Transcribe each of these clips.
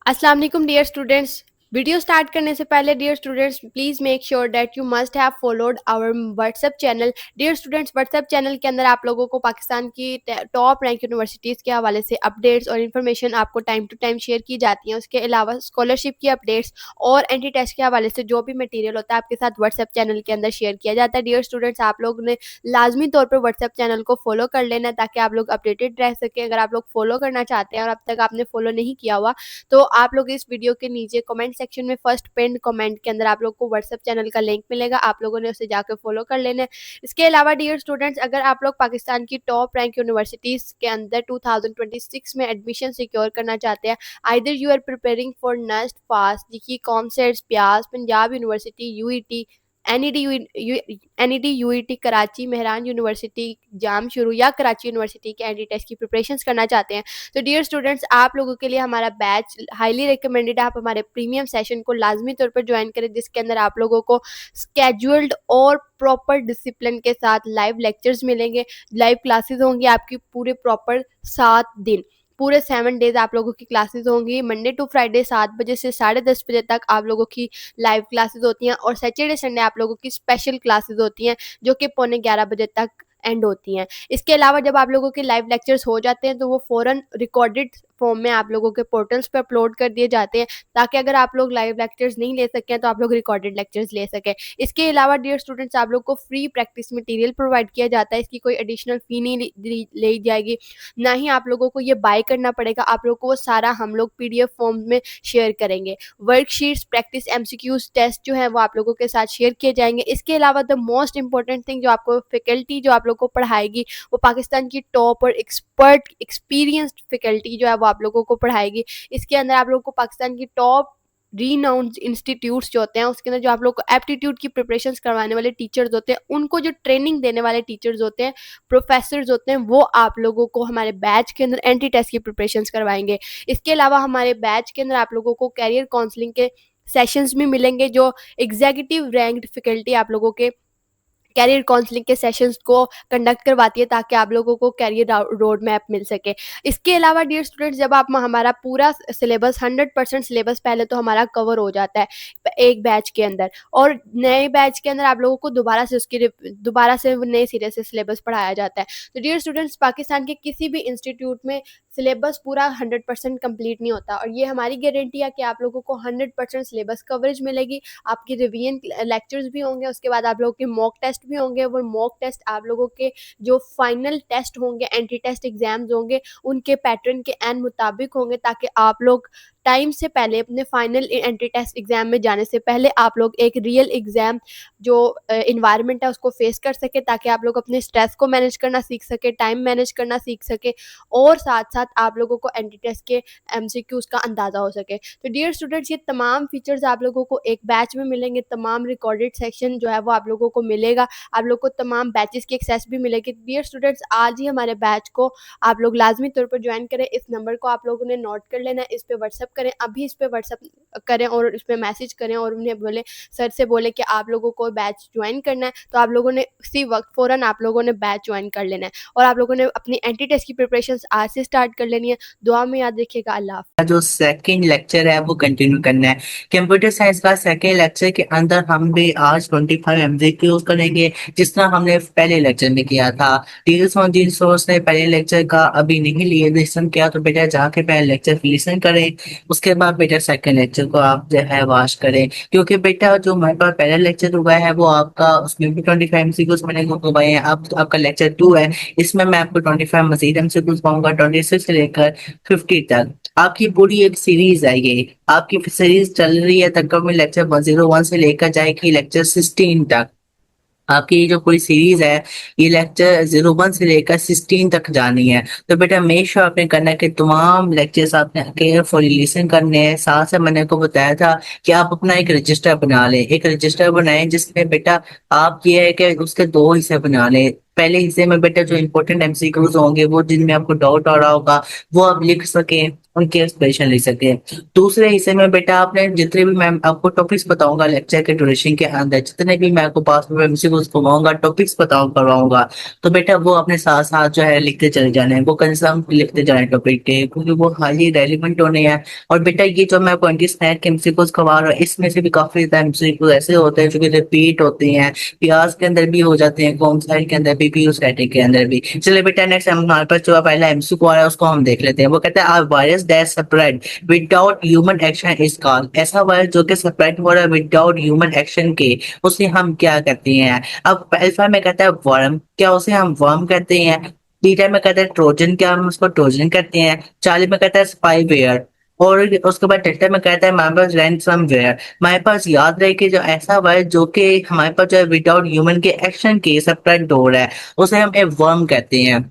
अस्सलाम वालेकुम dear students. Video start करने से पहले dear students please make sure that you must have followed our WhatsApp channel. Dear students, WhatsApp channel के अंदर आप लोगों को पाकिस्तान की टॉप रैंक यूनिवर्सिटीज़ के हवाले से अपडेट्स और इन्फॉर्मेशन आपको टाइम टू टाइम शेयर की जाती हैं। उसके अलावा स्कॉलरशिप की अपडेट्स और एंटी टेस्ट के हवाले से जो भी मटेरियल होता है आपके साथ व्हाट्सएप चैनल के अंदर शेयर किया जाता है। डियर स्टूडेंट्स, आप लोग ने लाजमी तौर पर व्हाट्सएप चैनल को फॉलो कर लेना ताकि आप लोग अपडेटेड रह सकें। अगर आप लोग फॉलो करना चाहते हैं और अब तक आपने फॉलो नहीं किया हुआ तो आप लोग इस वीडियो के नीचे कमेंट सेक्शन में फर्स्ट पिन्ड कमेंट के अंदर आप लोग को व्हाट्सएप चैनल का लिंक मिलेगा, आप लोगों ने उसे जाकर फॉलो कर लेना है। इसके अलावा डियर स्टूडेंट्स, अगर आप लोग पाकिस्तान की टॉप रैंक यूनिवर्सिटीज़ के अंदर 2026 में एडमिशन सिक्योर करना चाहते हैं, either you are preparing for NUST FAST GIKI COMSATS ब्यास Punjab university UET NED UET Karachi Mehran university Jamshoro या कराची यूनिवर्सिटी के एंटी टेस्ट की प्रिपरेशंस करना चाहते हैं तो डियर स्टूडेंट्स, आप लोगों के लिए हमारा बैच हाईली रिकमेंडेड है। आप हमारे प्रीमियम सेशन को लाजमी तौर पर ज्वाइन करें जिसके अंदर आप लोगों को स्केड्यूल्ड और प्रॉपर डिसिप्लिन के साथ लाइव लेक्चर्स मिलेंगे, लाइव क्लासेस होंगी आपकी पूरे प्रॉपर 7 दिन, पूरे 7 डेज आप लोगों की क्लासेस होंगी। मंडे टू फ्राइडे 7 बजे से 10:30 बजे तक आप लोगों की लाइव क्लासेस होती हैं और सैटरडे संडे आप लोगों की स्पेशल क्लासेस होती हैं जो कि पौने 11 बजे तक एंड होती हैं। इसके अलावा जब आप लोगों के लाइव लेक्चर्स हो जाते हैं तो वो फ़ौरन रिकॉर्डेड फॉर्म में आप लोगों के पोर्टल्स पे अपलोड कर दिए जाते हैं ताकि अगर आप लोग लाइव लेक्चर्स नहीं ले सकें तो आप लोग रिकॉर्डेड लेक्चर्स ले सकें। इसके अलावा डियर स्टूडेंट्स, आप लोग को फ्री प्रैक्टिस मटेरियल प्रोवाइड किया जाता है, इसकी कोई एडिशनल फ़ी नहीं ली जाएगी, ना ही आप लोगों को ये बाय करना पड़ेगा। आप लोग को वो सारा हम लोग पीडीएफ फॉर्म में शेयर करेंगे। वर्कशीट्स, प्रैक्टिस एमसीक्यूज टेस्ट जो है वो आप लोगों के साथ शेयर किए जाएंगे। इसके अलावा द मोस्ट इंपॉर्टेंट थिंग, जो आपको फैकल्टी जो आप लोग को पढ़ाएगी वो पाकिस्तान की टॉप और एक्सपर्ट एक्सपीरियंस्ड फैकल्टी जो है वो आप लोगों को पढ़ाएगी। इसके अंदर आप लोगों को पाकिस्तान की टॉप रीनाउंड इंस्टीट्यूट्स जो होते हैं उसके अंदर जो आप लोग को एप्टीट्यूड की प्रिपरेशंस करवाने वाले टीचर्स होते हैं, उनको जो ट्रेनिंग देने वाले टीचर्स होते हैं, प्रोफेसर्स होते हैं, वो आप लोगों को हमारे बैच के अंदर एंटी टेस्ट की प्रिपरेशंस करवाएंगे। इसके अलावा हमारे बैच के अंदर आप लोगों को कैरियर काउंसलिंग के सेशंस भी मिलेंगे जो एग्जीक्यूटिव रैंक्ड फैकल्टी आप लोगों के कैरियर काउंसलिंग के सेशंस को कंडक्ट करवाती है ताकि आप लोगों को कैरियर रोड मैप मिल सके। इसके अलावा डियर स्टूडेंट्स, जब आप हमारा पूरा सिलेबस 100% सिलेबस पहले तो हमारा कवर हो जाता है एक बैच के अंदर, और नए बैच के अंदर आप लोगों को दोबारा से नए सिरे से सिलेबस पढ़ाया जाता है। तो डियर स्टूडेंट्स, पाकिस्तान के किसी भी इंस्टीट्यूट में सिलेबस पूरा 100% कंप्लीट नहीं होता और ये हमारी गारंटी है कि आप लोगों को 100% सिलेबस कवरेज मिलेगी। आपकी रिवीजन लेक्चर्स भी होंगे, उसके बाद आप लोगों के मॉक टेस्ट भी होंगे। वो मॉक टेस्ट आप लोगों के जो फाइनल टेस्ट होंगे, एंटी टेस्ट एग्जाम्स होंगे, उनके पैटर्न के एन मुताबिक होंगे ताकि आप लोग टाइम से पहले अपने फाइनल एंटी टेस्ट एग्जाम में जाने से पहले आप लोग एक रियल एग्जाम जो इन्वायरमेंट है उसको फेस कर सके, ताकि आप लोग अपने स्ट्रेस को मैनेज करना सीख सके, टाइम मैनेज करना सीख सके और साथ साथ आप लोगों को एंटी टेस्ट के एमसीक्यूज का अंदाज़ा हो सके। तो डियर स्टूडेंट्स, ये तमाम फीचर्स आप लोगों को एक बैच में मिलेंगे, तमाम रिकॉर्डेड सेक्शन जो है वो आप लोगों को मिलेगा, आप लोग को तमाम बैचेस की एक्सेस भी मिलेगी। डियर स्टूडेंट्स, आज ही हमारे बैच को आप लोग लाजमी तौर पर ज्वाइन करें। इस नंबर को आप लोगों ने नोट कर लेना है, इस पर व्हाट्सअप करें, अभी इस पर व्हाट्सअप करें और इस पर मैसेज करें और उन्हें बोले, सर से बोले कि आप लोगों को बैच ज्वाइन करना है, तो आप लोगों ने उसी वक्त फ़ौरन आप लोगों ने बैच ज्वाइन कर लेना है और आप लोगों ने अपनी एंटी टेस्ट की प्रिपरेशन आज से स्टार्ट कर लेनी है। दुआ में याद रखिएगा। अल्लाह हाफ़िज़। जो सेकंड लेक्चर है वो कंटिन्यू करना है। कंप्यूटर साइंस का सेकंड लेक्चर के अंदर हम भी आज 25 एमसीक्यूज करेंगे जिस तरह हमने पहले लेक्चर में किया था। टील्स ऑन जी सोर्स ने पहले लेक्चर का अभी नहीं लिए लिसन किया तो बेटा जाके पहले लेक्चर लिसन करें, उसके बाद बेटा सेकंड लेक्चर को आप जो है वॉच करें, क्योंकि बेटा जो हमारे पास पहला लेक्चर हुआ है वो आपका उसमें भी 25 एमसीक्यूज मैंने हुए हैं। अब आपका लेक्चर 2 है, इसमें मैं आपको 25 मजीद एमसीक्यूज पाऊंगा 26 से लेकर 50 तक। आपकी पूरी एक सीरीज है, ये आपकी सीरीज चल रही है तकरीबन लेक्चर 101 से लेकर जाएगी लेक्चर 16 तक। आपकी ये जो पूरी सीरीज है ये लेक्चर 01 से लेकर 16 तक जानी है। तो बेटा मेक श्योर आपने करना है कि तमाम लेक्चर्स आपने केयरफुली लिसन करने हैं। साथ से मैंने को बताया था कि आप अपना एक रजिस्टर बना लें, एक रजिस्टर बनाएं जिसमें बेटा आप ये है कि उसके दो हिस्से बना लें। पहले हिस्से में बेटा जो इंपॉर्टेंट एमसीक्यूज होंगे वो जिनमें आपको डाउट आ रहा होगा वो आप लिख सकें, उनकी एक्सप्रेशन लिख सके। दूसरे हिस्से में बेटा आपने जितने भी मैं आपको टॉपिक्स बताऊंगा लेक्चर के ड्यूरेशन के अंदर, जितने भी मैं आपको पास में एमसीक्यूज करवाऊंगा, टॉपिक्स करवाऊंगा, तो बेटा वो अपने साथ साथ जो है लिखते चले जाने हैं, वो कंसर्न लिखते जाने टॉपिक के, क्योंकि वो हाईली रेलिवेंट होने हैं। और बेटा ये जो मैं 26 के एमसीक्यूज करवा रहा हूँ, इसमें से भी काफी ज्यादा एमसीक्यूज ऐसे होते हैं जो कि रिपीट होते हैं, प्याज के अंदर भी हो जाते हैं, कॉम साइड के अंदर भी, पीयू स्टैटिक के अंदर भी। चलिए बेटा नेक्स्ट हमारे पास जो पहला एमसीक्यू आ रहा है उसको हम देख लेते हैं। वो कहता है virus that spread without human action is called, ऐसा वायरस जो कि स्प्रेड हो रहा है विदाउट ह्यूमन एक्शन के, उसे हम क्या कहते हैं। अब अल्फा में कहता है वर्म, क्या उसे हम वर्म कहते हैं। बीटा में कहता है ट्रोजन, क्या हम उसको ट्रोजन कहते हैं। चार्ली में कहता है स्पाईवेयर। और उसके बाद डेल्टा में कहता है हमारे पास रैनसमवेयर। हमारे पास याद रहे कि जो ऐसा वायरस जो कि हमारे पास जो है विदाउट ह्यूमन के एक्शन के स्प्रेड हो रहा है, उसे हम एक वर्म कहते हैं।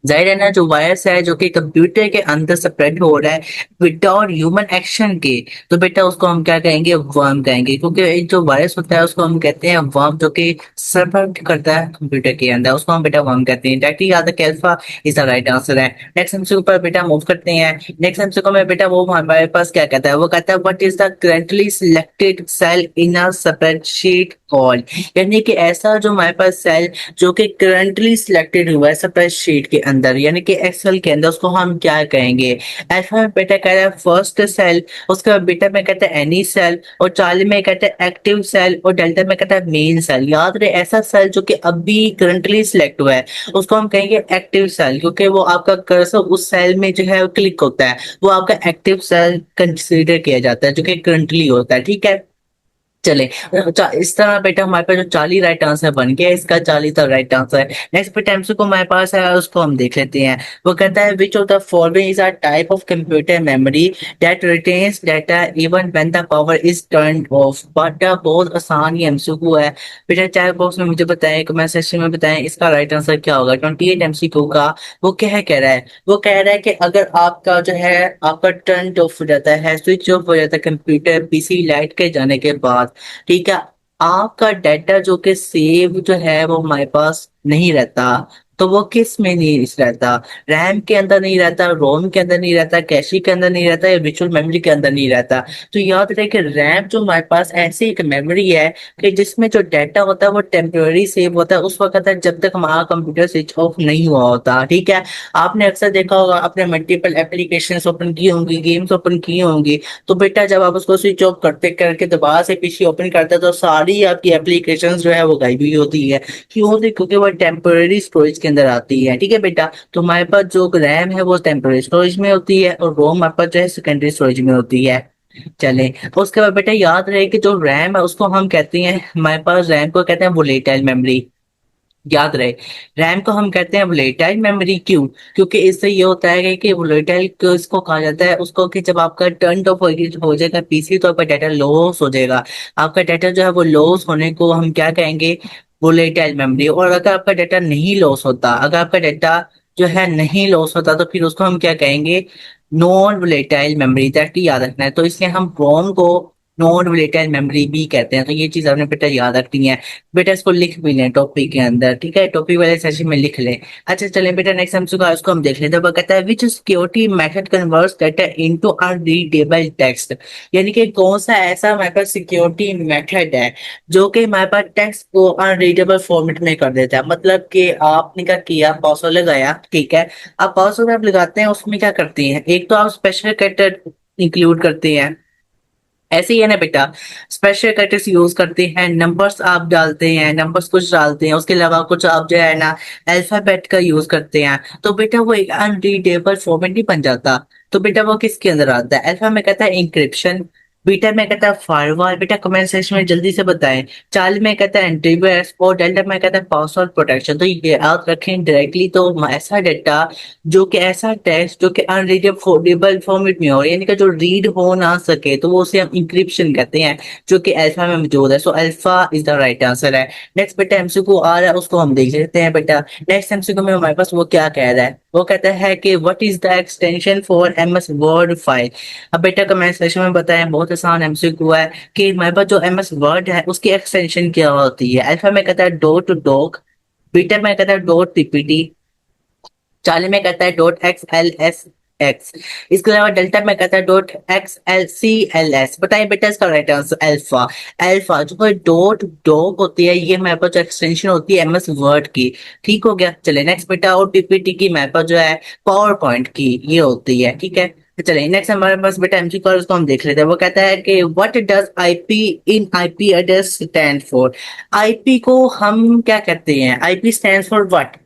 जाहिर है ना, जो वायरस है जो कि कंप्यूटर के अंदर स्प्रेड हो रहा है विदाउट ह्यूमन एक्शन के, तो बेटा उसको हम क्या कहेंगे, वर्म कहेंगे। क्योंकि एक जो वायरस होता है उसको हम कहते हैं वर्म, जो कि स्प्रेड करता है कंप्यूटर के अंदर, उसको हम बेटा वर्म कहते हैं। डायरेक्टली याद है alpha is the right answer है। नेक्स्ट हमसे ऊपर बेटा मूव करते हैं। नेक्स्ट हमसे को में बेटा वो हमारे पास क्या कहता है, वो कहता है what is the currently selected cell in a spreadsheet called, यानी कि ऐसा जो हमारे पास सेल जो कि करंटली सिलेक्टेड हुआ है स्प्रेडशीट के अंदर, यानी कि एक्सेल के अंदर, उसको हम क्या कहेंगे। अल्फा में बेटा कहता है फर्स्ट सेल, उसके बाद बीटा में कहता है एनी सेल, और चार्ली में कहता है एक्टिव सेल, और डेल्टा में कहता है मेन सेल। याद रहे ऐसा सेल जो कि अभी करंटली सिलेक्ट हुआ है उसको हम कहेंगे एक्टिव सेल, क्योंकि वो आपका कर्सर उस सेल में जो है क्लिक होता है, वो आपका एक्टिव सेल कंसिडर किया जाता है जो कि करंटली होता है। ठीक है, चले। इस तरह बेटा हमारे पास जो 40 राइट आंसर बन गया, इसका 40 तो राइट आंसर है। नेक्स्ट बेटा एमसी को हमारे पास है, उसको हम देख लेते हैं। वो कहता है विच of the following is a type of computer memory that retains data even when the power is turned of. बेटा बहुत आसान ये एमसीक्यू है बेटा, चैट बॉक्स में मुझे बताएं, कमेंट सेक्शन में बताएं इसका राइट आंसर क्या होगा 28 एमसीक्यू का। वो क्या कह रहा है, वो कह रहा है कि अगर आपका जो है आपका टर्न ऑफ हो जाता है, स्विच ऑफ हो जाता है कंप्यूटर पीसी लाइट के जाने के बाद, ठीक है, आपका डाटा जो कि सेव जो है वो हमारे पास नहीं रहता। तो वो किस में नहीं रहता, रैम के अंदर नहीं रहता, रोम के अंदर नहीं रहता, कैशी के अंदर नहीं रहता, या वर्चुअल मेमोरी के अंदर नहीं रहता। तो याद रहे कि रैम जो हमारे पास ऐसी एक मेमोरी है कि जिसमें जो डाटा होता है वो टेम्पोररी सेव होता है उस वक्त तक जब तक हमारा कंप्यूटर स्विच ऑफ नहीं हुआ होता। ठीक है, आपने अक्सर देखा होगा, आपने मल्टीपल एप्लीकेशन ओपन की होंगी, गेम्स ओपन की होंगी, तो बेटा जब आप उसको स्विच ऑफ करते करके दोबारा से पीसी ओपन करते हैं तो सारी आपकी एप्लीकेशंस जो है वो गायब हुई होती है। क्यों होती है? क्योंकि वो टेम्पोररी स्टोरेज के अंदर आती है। ठीक है बेटा, तो हमारे पास जो रैम है वो टेम्पोररी स्टोरेज में होती है, और रोम हमारे पास जो है सेकेंडरी स्टोरेज में होती है। चले, उसके बाद बेटा याद रहे कि जो रैम है उसको हम कहते हैं, हमारे पास रैम को कहते हैं वोलेटाइल मेमोरी। याद रहे, रैम को हम कहते हैं वोलेटाइल मेमोरी। क्यों? क्योंकि इससे ये होता है कि वोलेटाइल को इसको कहा जाता है उसको कि जब आपका टर्न ऑफ हो जाएगा पीसी तो आपका डाटा लॉस हो जाएगा। आपका डाटा जो है वो लॉस होने को हम क्या कहेंगे, वोलेटाइल मेमोरी। और अगर आपका डाटा नहीं लॉस होता, अगर आपका डाटा जो है नहीं लॉस होता, तो फिर उसको हम क्या कहेंगे, नॉन वोलेटाइल मेमोरी। दैट याद रखना है, तो इसलिए हम रोम को नॉन वोलेटाइल मेमोरी भी कहते हैं। तो ये चीज आपने बेटा याद रखनी है। बेटा इसको लिख भी लें टॉपिक के अंदर, ठीक है, टॉपिक वाले सेशन में लिख लें। अच्छा चलें बेटा नेक्स्ट हमसे का उसको हम देख लेते हैं। वो कहता है which security method converts data into unreadable text, यानी कि कौन सा ऐसा हमारे पास सिक्योरिटी मेथड है जो कि हमारे पास टेक्स्ट को अनरीडेबल फॉर्मेट में कर देता है। मतलब कि आपने क्या किया, पासवर्ड लगाया, ठीक है, आप पासवर्ड आप लगाते हैं उसमें क्या करते हैं, एक तो आप स्पेशल कैरेक्टर इंक्लूड करते हैं, ऐसे ही है ना बेटा, स्पेशल कैरेक्टर्स यूज करते हैं, नंबर्स आप डालते हैं, नंबर्स कुछ डालते हैं, उसके अलावा कुछ आप जो है ना अल्फाबेट का यूज करते हैं, तो बेटा वो एक अनरीडेबल फॉर्मेट नहीं बन जाता। तो बेटा वो किसके अंदर आता है, अल्फा में कहता है इंक्रिप्शन, बीटा में कहता है फायरवॉल। बेटा कमेंट सेक्शन में जल्दी से बताएं। चार्ली में कहता है एंटीवायरस, और डेल्टा में कहता है पासवर्ड प्रोटेक्शन। तो ये याद रखें डायरेक्टली, तो ऐसा डाटा जो कि ऐसा टेक्स्ट जो कि अनरीडेबल फॉर्मेट में हो, यानी कि जो रीड हो ना सके, तो वो उसे हम इंक्रिप्शन कहते हैं, जो कि अल्फा में मौजूद है। So alpha is the right answer है। नेक्स्ट बेटा एमसीक्यू आ रहा है, उसको हम देख लेते हैं बेटा। नेक्स्ट एमसीक्यू में हमारे पास वो क्या कह रहा है, वो कहता है कि what is the extension for MS word file. अब बेटा कमेंट सेक्शन में बताएं, बहुत आसान एमसीक्यू है कि हमारे पास जो एमएस वर्ड है उसकी एक्सटेंशन क्या होती है। अल्फा में कहता है डॉट डॉक, बीटा में कहता है डॉट पीपीटी, चार्ली में कहता है dot X L S, X. इसके अलावा डेल्टा में कहता है dot X L C L S. बताइए बेटा इसका राइट आंसर अल्फा। अल्फा जो कोई डॉट डॉग होती है ये हमारे पास जो एक्सटेंशन होती है एमएस वर्ड की। ठीक हो गया। चले नेक्स्ट बेटा, और पीपीटी की हमारे पास जो है पावर पॉइंट की ये होती है। ठीक है। तो चलिए नेक्स्ट हमारे पास बेटा एमसीक्यू और उसको हम देख लेते हैं। वो कहता है कि what does IP in IP address stand for. IP को हम क्या कहते हैं? IP stands for what?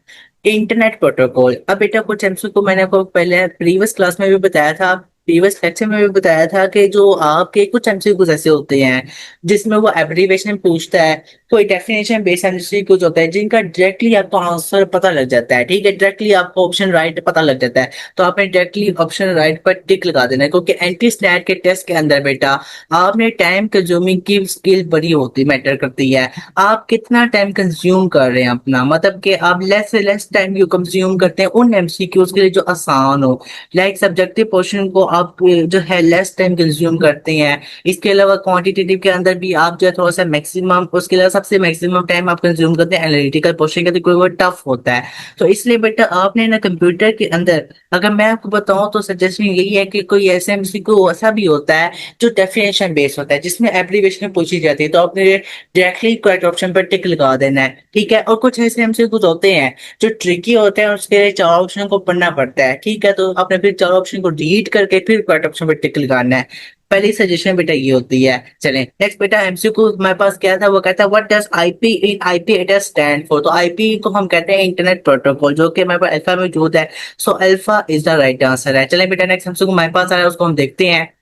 Internet protocol. अब बेटा कुछ एमसीक्यू मैंने आपको पहले प्रीवियस क्लास में भी बताया था, प्रीवियस लेक्चर में भी बताया था कि जो आपके कुछ एमसीक्यू ऐसे होते हैं जिसमें वो एब्रिविएशन पूछता है, कोई डेफिनेशन बेस्ड एमसीक्यूज होता है जिनका डायरेक्टली आपको आंसर पता लग जाता है। ठीक है, डायरेक्टली आपको ऑप्शन राइट पता लग जाता है तो आपने डायरेक्टली ऑप्शन राइट पर टिक लगा देना है, क्योंकि एंटी स्नैट के टेस्ट के अंदर बेटा आपने टाइम कंज्यूमिंग की स्किल बड़ी होती मैटर करती है। आप कितना टाइम कंज्यूम कर रहे हैं अपना, मतलब कि आप लेस से लेस टाइम यू कंज्यूम करते हैं उन एमसीक्यूज के लिए जो आसान हो। लाइक सब्जेक्टिव पोर्शन को आप जो है लेस टाइम कंज्यूम करते हैं। इसके अलावा क्वांटिटेटिव के अंदर भी आप जो है थोड़ा सा मैक्सिमम, उसके अलावा सबसे मैक्सिमम टाइम आप कंज्यूम करते हैं एनालिटिकल पोर्शन के, तो कोई वो टफ होता है। तो इसलिए बेटा आपने ना कंप्यूटर के अंदर, अगर मैं आपको बताऊं तो सजेशन यही है कि कोई ऐसे एमसीक्यू ऐसा भी होता है जो डेफिनेशन बेस्ड होता है जिसमें एब्रीविएशन पूछी जाती है, तो आपने डायरेक्टली करेक्ट ऑप्शन पर टिक लगा देना है। ठीक है। और कुछ ऐसे एमसीक्यूज होते हैं जो ट्रिकी होते हैं, उसके लिए चार ऑप्शन को पढ़ना पड़ता है। ठीक है, तो आपने फिर चार ऑप्शन को रीड करके फिर करेक्ट ऑप्शन पर टिक लगाना है। पहली सजेशन बेटा ये होती है। चलें नेक्स्ट बेटा एमसीक्यू हमारे पास क्या था, वो कहता है what does IP in IP address stand for. तो आईपी को हम कहते हैं इंटरनेट प्रोटोकॉल, जो कि हमारे पास अल्फा में मौजूद है। So alpha is the right answer है। चलें बेटा नेक्स्ट एमसीक्यू हमारे पास आ रहा है, उसको हम देखते हैं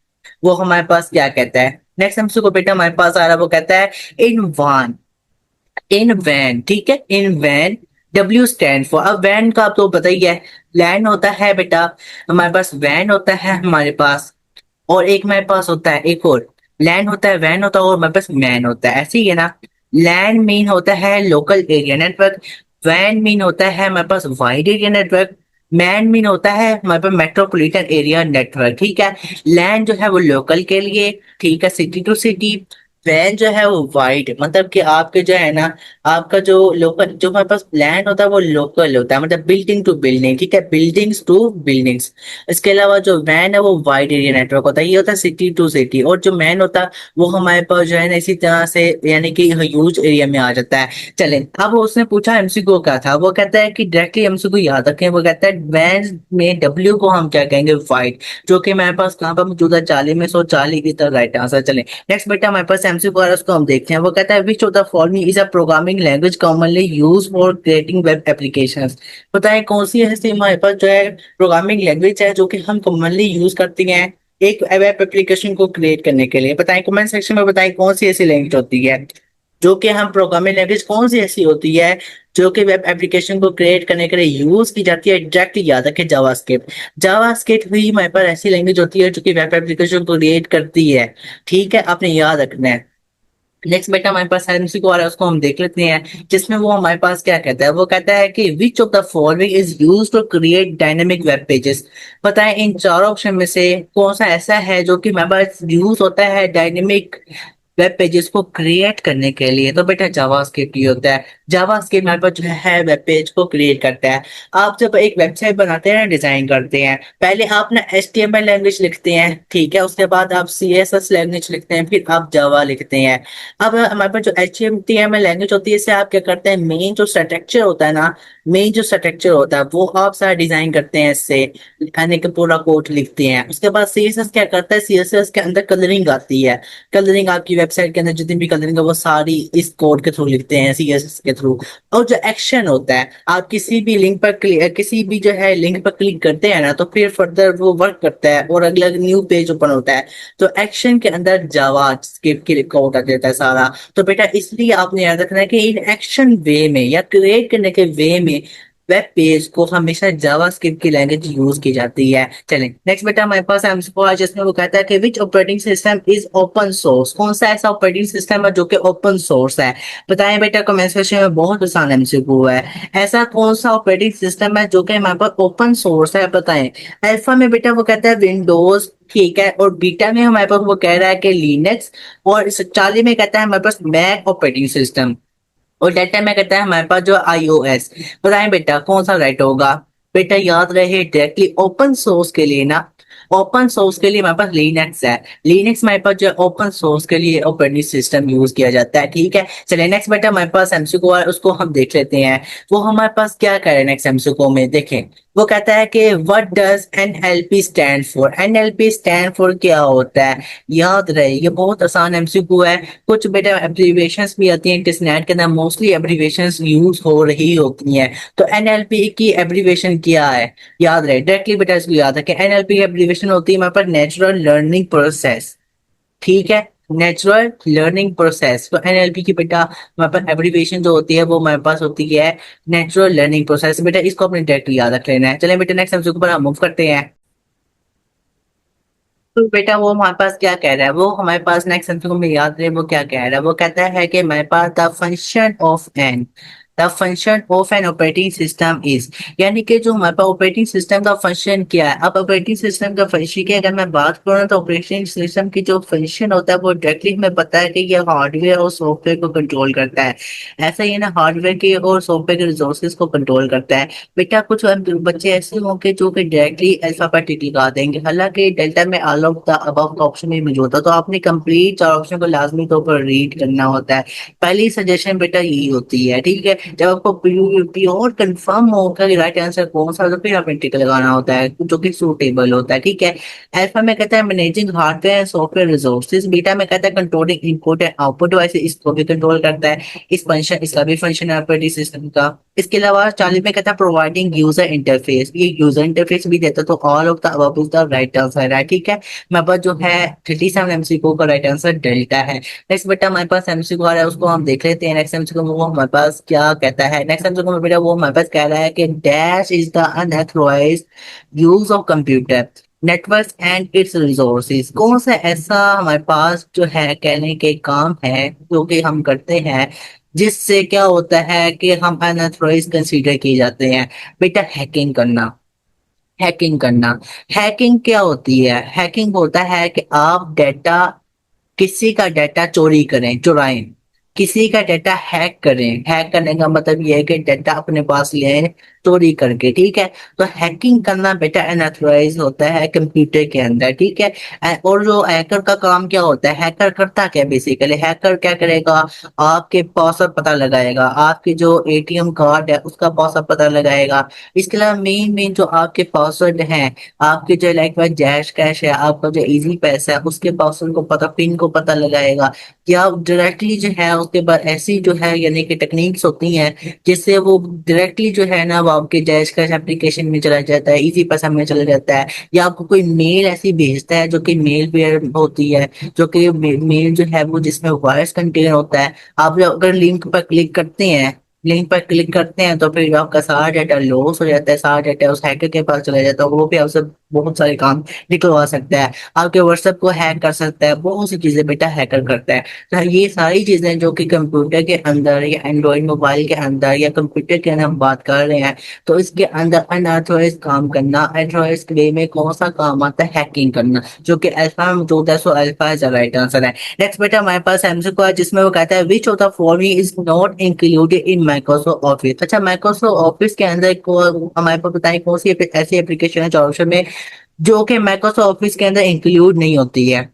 वो हमारे पास क्या कहता है। नेक्स्ट एमसीक्यू बेटा हमारे पास आ रहा है, वो कहता है इन वन, इन वैन। ठीक है, इन वैन डब्ल्यू स्टैंड फॉर। अब वैन का आपको पता ही है, लैंड होता है बेटा हमारे पास, वैन होता है हमारे पास, और एक हमारे पास होता है एक और, लैंड होता है, वैन होता है, और हमारे पास मैन होता है। ऐसे ही है ना। लैंड मीन होता है लोकल एरिया नेटवर्क, वैन मीन होता है हमारे पास wide area network, MAN mean होता है हमारे पास मेट्रोपॉलिटन एरिया नेटवर्क। ठीक है। लैंड जो है वो लोकल के लिए, ठीक है, सिटी टू सिटी। वैन जो है वो वाइड, मतलब कि आपके जो है ना, आपका जो लोकल जो हमारे पास लैंड होता है वो लोकल होता है, मतलब बिल्डिंग टू बिल्डिंग। ठीक है, बिल्डिंग्स टू बिल्डिंग्स। इसके अलावा जो वैन है वो वाइड एरिया नेटवर्क होता है, ये होता है सिटी टू सिटी। और जो मैन होता है वो हमारे पास जो है ना इसी तरह से, यानी कि ह्यूज एरिया में आ जाता है। चलें अब उसने पूछा एमसीक्यू क्या था, वो कहता है कि डायरेक्टली एमसीक्यू याद रखें। वो कहता है वैन में डब्ल्यू को हम क्या कहेंगे? वाइड, जो कि हमारे पास कहाँ पर मौजूद है? 40 में, 140 की तरह राइट आंसर। चलें नेक्स्ट बेटा हमारे पास एमसीक्यू आ रहा है, उसको हम देखते हैं। वो कहता है विच of the following is a programming language commonly use for creating web applications. बताएं कौन सी ऐसी हमारे पास जो है प्रोग्रामिंग लैंग्वेज है जो कि हम कॉमनली यूज करते हैं एक वेब एप्लीकेशन को क्रिएट करने के लिए। बताएं कमेंट सेक्शन में, बताएं कौन सी ऐसी लैंग्वेज होती है जो कि हम प्रोग्रामिंग लैंग्वेज कौन सी ऐसी होती है जो कि वेब एप्लीकेशन को क्रिएट करने के लिए यूज की जाती है। डायरेक्टली याद रखें जावास्क्रिप्ट। जावास्क्रिप्ट ही हमारे पास ऐसी लैंग्वेज होती है जो कि वेब एप्लीकेशन को क्रिएट करती है। ठीक है, आपने याद रखना है। नेक्स्ट बेटा हमारे पास एमसीक्यू आ रहा है, उसको हम देख लेते हैं, जिसमें वो हमारे पास क्या कहता है। वो कहता है कि which of the following is used to create dynamic web pages. बताएं इन चारों ऑप्शन में से कौन सा ऐसा है जो कि हमारे पास यूज होता है डायनेमिक वेब पेजेस को क्रिएट करने के लिए। तो बेटा जावास्क्रिप्ट ही होता है। जावास्क्रिप्ट हमारे पास जो है वेब पेज को क्रिएट करता है। आप जब एक वेबसाइट बनाते हैं, डिजाइन करते हैं, पहले आप ना HTML लैंग्वेज लिखते हैं, ठीक है, उसके बाद आप CSS लैंग्वेज लिखते हैं, फिर आप जावा लिखते हैं। अब हमारे पास जो HTML लैंग्वेज होती है, इससे आप क्या करते हैं, मेन जो स्ट्रक्चर होता है ना, मेन जो स्ट्रक्चर होता है वो आप सारा डिजाइन करते हैं इससे, यानी कि पूरा कोड लिखते हैं। उसके बाद CSS क्या करता है, CSS के अंदर कलरिंग आती है। कलरिंग आपकी वेबसाइट के अंदर जितनी भी कलरिंग है वो सारी इस कोड के थ्रू लिखते हैं, CSS के थ्रू। और जो एक्शन होता है, आप किसी भी लिंक पर किसी भी जो है लिंक पर क्लिक करते हैं ना, तो फिर फर्दर वो वर्क करता है और अगला न्यू पेज ओपन होता है। तो एक्शन के अंदर जावा स्क्रिप्ट की कोड आ जाता है सारा। तो बेटा इसलिए आपने याद रखना है कि इन एक्शन वे में या क्रिएट करने के वे में वेब पेज को हमेशा जावास्क्रिप्ट की लैंग्वेज यूज की जाती है। चलें नेक्स्ट बेटा हमारे पास एमसीक्यू है, जिसमें वो कहता है कि which operating system is open source. कौन सा ऐसा ऑपरेटिंग सिस्टम है जो कि ओपन सोर्स है? बताएं बेटा कमेंट सेक्शन में, बहुत आसान एमसीक्यू है। ऐसा कौन सा ऑपरेटिंग सिस्टम है जो कि हमारे पास ओपन सोर्स है? बताएं। अल्फा में बेटा वो कहता है विंडोज, ठीक है, और बीटा में हमारे पास वो कह रहा है कि लिनक्स, और 40 में कहता है हमारे पास मैक ऑपरेटिंग सिस्टम, और डेल्टा में कहता है हमारे पास जो iOS। बताएं बेटा कौन सा राइट होगा? बेटा याद रहे डायरेक्टली ओपन सोर्स के लिए ना, ओपन सोर्स के लिए हमारे पास लिनक्स है। लिनक्स हमारे पास जो ओपन सोर्स के लिए ऑपरेटिंग सिस्टम यूज किया जाता है, ठीक है। तो लिनक्स बेटा हमारे पास एमसीक्यू है, उसको हम देख लेते हैं। वो हमारे पास क्या कह रहे हैं नेक्स्ट एमसीक्यू में, देखें। वो कहता है कि what does NLP stand for. NLP stand for क्या होता है, याद रहे ये बहुत आसान एमसीक्यू है। कुछ बेटा एब्रीविएशंस भी आती हैं टेस्टनेट के अंदर, मोस्टली एब्रीविएशंस यूज हो रही होती हैं। तो एनएलपी की एब्रीविएशन क्या है, याद रहे डायरेक्टली बेटा इसको याद है कि एनएलपी की एब्रीविएशन होती है हमारे पास नेचुरल लर्निंग प्रोसेस, ठीक है। नेचुरल लर्निंग प्रोसेस, तो एनएलपी की बेटा हमारे पास एब्रीविएशन जो होती है वो हमारे पास होती है नेचुरल लर्निंग प्रोसेस। बेटा इसको अपने डायरेक्टली याद रख लेना है। चलें बेटा नेक्स्ट सब्जेक्ट पर हम मूव करते हैं। तो बेटा वो हमारे पास क्या कह रहा है, वो हमारे पास नेक्स्ट सेंटेंस में याद रहे वो क्या कह रहा है। वो कहता है कि हमारे पास the function of an operating system is, यानी कि जो हमारे पास ऑपरेटिंग सिस्टम का फंक्शन क्या है। अब ऑपरेटिंग सिस्टम का फंक्शन की अगर मैं बात करूँ तो ऑपरेटिंग सिस्टम की जो फंक्शन होता है वो डायरेक्टली हमें पता है कि ये हार्डवेयर और सॉफ्टवेयर को कंट्रोल करता है। ऐसा ही है ना, हार्डवेयर के और सॉफ्टवेयर के रिसोर्सेज को कंट्रोल करता है। बेटा कुछ बच्चे ऐसे होंगे जो कि डायरेक्टली अल्फाबेटिक लगा देंगे, हालांकि डेल्टा में ऑल ऑफ द अबव का ऑप्शन ही मौजूद होता है। तो आपने कंप्लीट चार ऑप्शन को लाजमी तौर पर रीड करना होता है। पहली सजेशन बेटा यही होती है, ठीक है। जब आपको प्योर कंफर्म होगा कि राइट आंसर कौन सा, तो फिर आपने टिक लगाना होता है जो कि सूटेबल होता है, ठीक है। अल्फा में कहता है managing hardware and software resources. Beta में कहता है controlling input and output device, इसको भी कंट्रोल करता है। इस फंक्शन इसका भी फंक्शन है ऑपरेटिंग सिस्टम का। इसके अलावा 40 में कहता है प्रोवाइडिंग यूजर इंटरफेस, ये यूजर इंटरफेस भी देता है। तो all of the above is the right answer है, ठीक है। मेरे पास जो है 37 एमसीक्यू का राइट आंसर डेल्टा है। नेक्स्ट बेटा हमारे पास एमसीक्यू आ रहा है, उसको हम देख लेते हैं। नेक्स्ट एमसीक्यू में वो हमारे पास क्या कहता है। नेक्स्ट एमसीक्यू में बेटा वो हमारे पास कह रहा है कि dash is the unauthorized use of computer network and its resources. कौन सा ऐसा हमारे पास जो है कहने के काम है जो कि हम करते हैं जिससे क्या होता है कि हम अनऑथराइज्ड कंसीडर किए जाते हैं। बेटा हैकिंग करना, हैकिंग करना। हैकिंग क्या होती है, हैकिंग होता है कि आप डेटा, किसी का डाटा चोरी करें, चुराएं, किसी का डाटा हैक करें। हैक करने का मतलब ये है कि डाटा अपने पास लें चोरी करके, ठीक है। तो हैकिंग करना बेटा अनऑथराइज होता है कंप्यूटर के अंदर, ठीक है। और जो हैकर का काम क्या होता है, हैकर करता क्या बेसिकली, हैकर क्या करेगा, आपके पासवर्ड पता लगाएगा, आपके जो एटीएम कार्ड है उसका पासवर्ड पता लगाएगा। इसके अलावा मेन मेन जो आपके पासवर्ड हैं, आपके जो लाइक वाइज जैश कैश है, आपका जो इजी पैसा है उसके पासवर्ड को पता, पिन को पता लगाएगा। या डायरेक्टली जो है उसके बाद ऐसी जो है यानी कि टेक्निक्स होती हैं जिससे वो डायरेक्टली जो है ना वो आपके जैश कैश एप्लीकेशन में चला जाता है, इजी पैसा में चला जाता है। या आपको कोई मेल ऐसी भेजता है जो कि मेल वेयर होती है, जो कि मेल जो है वो जिसमें वायरस कंटेन होता है। आप जब अगर लिंक पर क्लिक करते हैं, लिंक पर क्लिक करते हैं तो फिर आपका सारा डाटा लॉस हो जाता है, सारा डाटा उस हैकर के पास चला जाता है। वो भी आपसे बहुत सारे काम निकलवा सकता है, आपके व्हाट्सएप को हैक कर सकता है, बहुत सी चीजें बेटा हैकर करता है। तो ये सारी चीजें जो कि कंप्यूटर के अंदर या एंड्रॉइड मोबाइल के अंदर या कंप्यूटर के अंदर हम बात कर रहे हैं, तो इसके अंदर अनऑथराइज काम करना, अनऑथराइज वे में कौन सा काम आता है, हैकिंग करना, जो कि अल्फा में मौजूद है। So alpha is the right answer है। नेक्स्ट बेटा हमारे पास एमसीक्यू है जिसमें वो कहता है विच of the following is not included in Microsoft office. अच्छा, माइक्रोसॉफ्ट ऑफिस के अंदर हमारे पास बताएं कौन सी ऐसी एप्लीकेशन है चार ऑप्शन में जो कि माइक्रोसॉफ्ट ऑफिस के अंदर इंक्लूड नहीं होती है।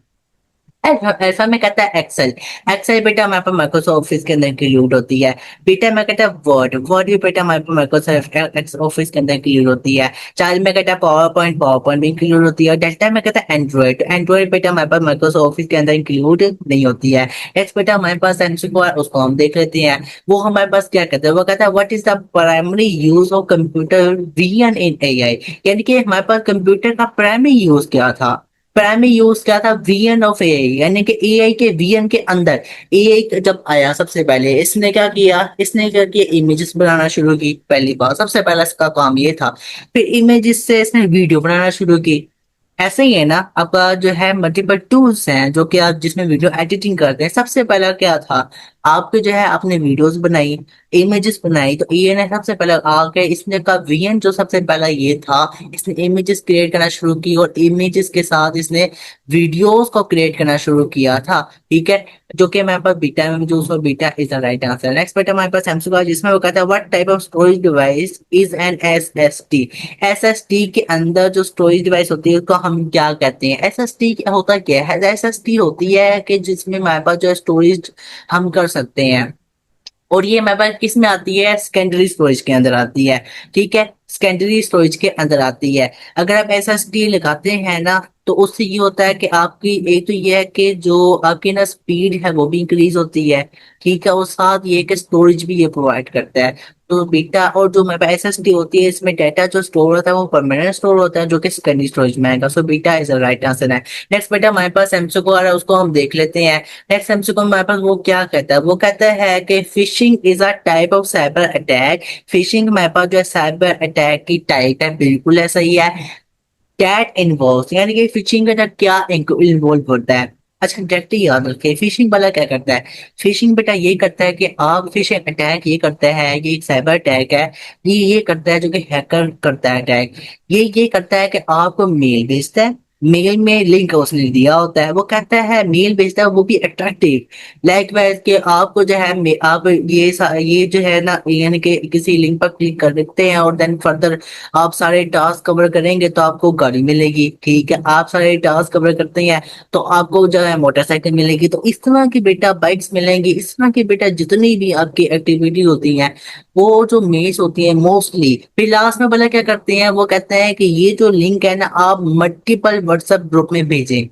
ऐसा में कहता है एक्सेल। एक्सेल बेटा हमारे पास माइक्रोसॉफ्ट ऑफिस के अंदर इंक्लूड होती है। बीटा में कहता है वर्ड, वर्ड भी बेटा हमारे पास माइक्रोसॉफ्ट ऑफिस के अंदर इंक्लूड होती है। चार में कहता है पावर पॉइंट, पावर पॉइंट भी इंक्लूड होती है। डेल्टा में कहता है एंड्रॉइड, एंड्रॉइड बेटा हमारे पास माइक्रोसॉफ्ट ऑफिस के अंदर इंक्लूड नहीं होती है। नेक्स्ट बेटा हमारे पास एमसीक्यू है, उसको हम देख लेते हैं। वो हमारे पास क्या कहता है, वो कहता है what is the primary use of computer vision in AI. यानी कि हमारे पास कंप्यूटर का प्राइमरी यूज क्या था, प्राइमरी यूज क्या था, वीएन ऑफ एआई, यानी कि एआई के वीएन के अंदर। एआई जब आया सबसे पहले इसने क्या किया, इसने क्या किया, इमेजेस बनाना शुरू की। पहली बार सबसे पहला इसका काम ये था। फिर इमेजेस से इसने वीडियो बनाना शुरू की। ऐसे ही है ना, आपका जो है मल्टीपल टूल्स हैं जो कि आप जिसमें वीडियो एडिटिंग करते हैं। सबसे पहला क्या था, आपके जो है आपने वीडियोस बनाई, इमेजेस बनाई, तो ये ने सबसे पहले आके इसने का विजन जो सबसे पहला ये था, इसने इमेजेस क्रिएट करना शुरू की और इमेजेस के साथ इसने वीडियोस को क्रिएट करना शुरू किया था। ठीक है, जो कि हमारे पास बीटा में जो उसमें beta is the right answer. Next बेटा हमारे पास सैमसंग का, जिसमें वो कहता है what type of storage device is an SSD. SSD के अंदर जो स्टोरेज डिवाइस होती है उसको हम क्या कहते हैं? एसएसडी होता क्या है? एसएसडी होती है कि जिसमें हमारे पास जो स्टोरेज हम कर सकते हैं, और ये हमारे पास किस में आती है? सेकेंडरी स्टोरेज के अंदर आती है। ठीक है, सेकेंडरी स्टोरेज के अंदर आती है। अगर आप एसएसडी लगाते हैं ना, तो उससे ये होता है कि आपकी एक तो ये है कि जो आपकी ना स्पीड है वो भी इंक्रीज होती है। ठीक है, और साथ ये कि स्टोरेज भी ये प्रोवाइड करता है। तो बीटा और जो हमारे पास एसएसडी होती है, इसमें डाटा जो स्टोर होता है वो परमानेंट स्टोर होता है, जो कि सेकेंडरी स्टोरेज में आएगा। So beta is the right answer है। नेक्स्ट बेटा हमारे पास एमसीक्यू आ रहा है, उसको हम देख लेते हैं। नेक्स्ट एमसीक्यू हमारे पास वो क्या कहता है? वो कहता है कि fishing is a type of cyber attack. Fishing हमारे पास जो है साइबर अटैक की टाइप है, बिल्कुल ऐसा ही है। दैट इन्वॉल्व, यानी कि फिशिंग का क्या इन्वॉल्व होता है? अच्छा डायरेक्टली याद रखिए, फिशिंग वाला क्या करता है? फिशिंग बेटा ये करता है कि आप फिशिंग अटैक ये करता है, ये एक साइबर अटैक है। ये करता है जो कि हैकर करता है अटैक। ये करता है कि आपको मेल भेजता है, मेल में लिंक उसने दिया होता है, वो कहता है मेल भेजता है वो भी अट्रैक्टिव। लाइक वाइज के आपको जो है आप ये जो है ना, यानी कि किसी लिंक पर क्लिक कर देते हैं और देन फर्दर आप सारे टास्क कवर करेंगे तो आपको गाड़ी मिलेगी। ठीक है, आप सारे टास्क कवर करते हैं तो आपको जो है मोटरसाइकिल मिलेगी। तो इस तरह की बेटा बाइक्स मिलेंगी, इस तरह की बेटा जितनी भी आपकी एक्टिविटी होती है वो जो मेज होती है मोस्टली। फिर लास्ट में बोला क्या करते हैं? वो कहते हैं कि ये जो लिंक है ना, आप मल्टीपल व्हाट्सएप ग्रुप में भेजें।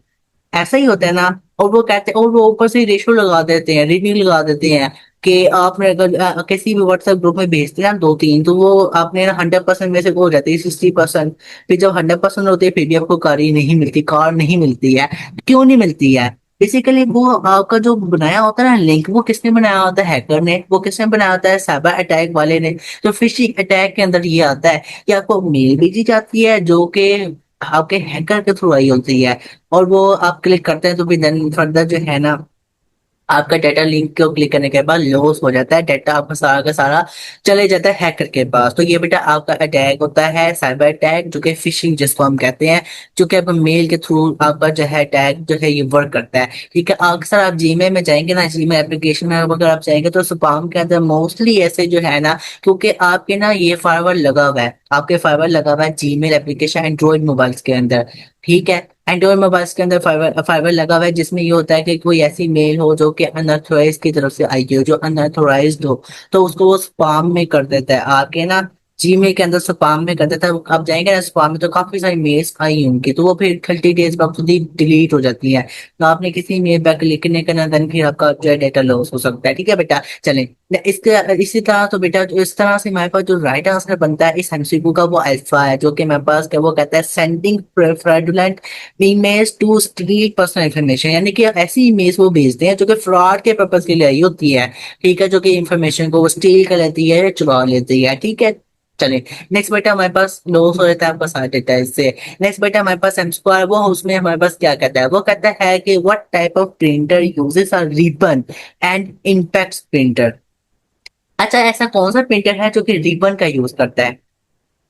ऐसा ही होता है ना। और वो कहते हैं, और वो ऊपर से रेशो लगा देते हैं, रेटिंग लगा देते हैं कि आपने अगर किसी भी व्हाट्सएप ग्रुप में भेजते हैं ना दो तीन, तो वो आपने 100% में से वो हो जाती है 60%। फिर जब 100% होती है फिर भी आपको कार नहीं मिलती है। क्यों नहीं मिलती है? बेसिकली वो आपका जो बनाया होता है ना लिंक, वो किसने बनाया होता है? हैकर ने। वो किसने बनाया होता है? साइबर अटैक वाले ने। तो फिशिंग अटैक के अंदर ये आता है कि आपको मेल भेजी जाती है जो कि आपके हैकर के थ्रू आई होती है, और वो आप क्लिक करते हैं तो फिर देन फर्दर जो है ना, आपका डाटा लिंक को क्लिक करने के बाद लॉस हो जाता है, डाटा आपका सारा का सारा चले जाता है हैकर के पास। तो ये बेटा आपका अटैक होता है, साइबर अटैक, जो कि फिशिंग जिसको हम कहते हैं, जो कि आपका मेल के थ्रू आपका जो है अटैक जो है ये वर्क करता है। ठीक है, अक्सर आप जीमेल में जाएंगे ना, जीमेल एप्लीकेशन में अगर आप जाएंगे तो स्पैम के अंदर मोस्टली ऐसे जो है ना, क्योंकि आपके ना ये फायरवॉल लगा हुआ है, आपके फायरवॉल लगा हुआ है जीमेल एप्लीकेशन एंड्रॉइड मोबाइल्स के अंदर। ठीक है, एंड्रॉइड मोबाइल्स के अंदर फाइबर लगा हुआ है, जिसमें ये होता है कि कोई ऐसी मेल हो जो कि अनऑथराइज की तरफ से आई हो, जो अनऑथराइज्ड हो, तो उसको वो स्पैम में कर देता है आपके ना, जीमेल के अंदर स्पैम में कर देता है। आप जाएंगे ना स्पैम में तो काफी सारी मेल्स आई होंगी, तो वो फिर 30 डेज बाद खुद ही डिलीट हो जाती है। तो आपने किसी मेल पर क्लिक करने का ना, देन फिर आपका जो है डाटा लॉस हो सकता है। ठीक है बेटा, चलें। इसके इसी तरह तो बेटा जो इस तरह से हमारे पास जो राइट आंसर बनता है इस एमसीक्यू का, वो अल्फा है, जो कि हमारे पास क्या वो कहता है sending fraudulent image to steal personal information, यानी कि ऐसी इमेज वो भेजते हैं जो कि फ्रॉड के पर्पज के लिए आई होती है। ठीक है, जो कि इंफॉर्मेशन को वो स्टील कर लेती है, चुरा लेती है। ठीक है, चलिए। नेक्स्ट बेटा हमारे पास लॉस हो जाता है आपका सारा डेटा इससे। नेक्स्ट बेटा हमारे पास एम स्क्वायर, वो उसमें हमारे पास क्या कहता है? वो कहता है कि what type of printer uses a ribbon and impact printer. अच्छा, ऐसा कौन सा प्रिंटर है जो कि रिबन का यूज करता है?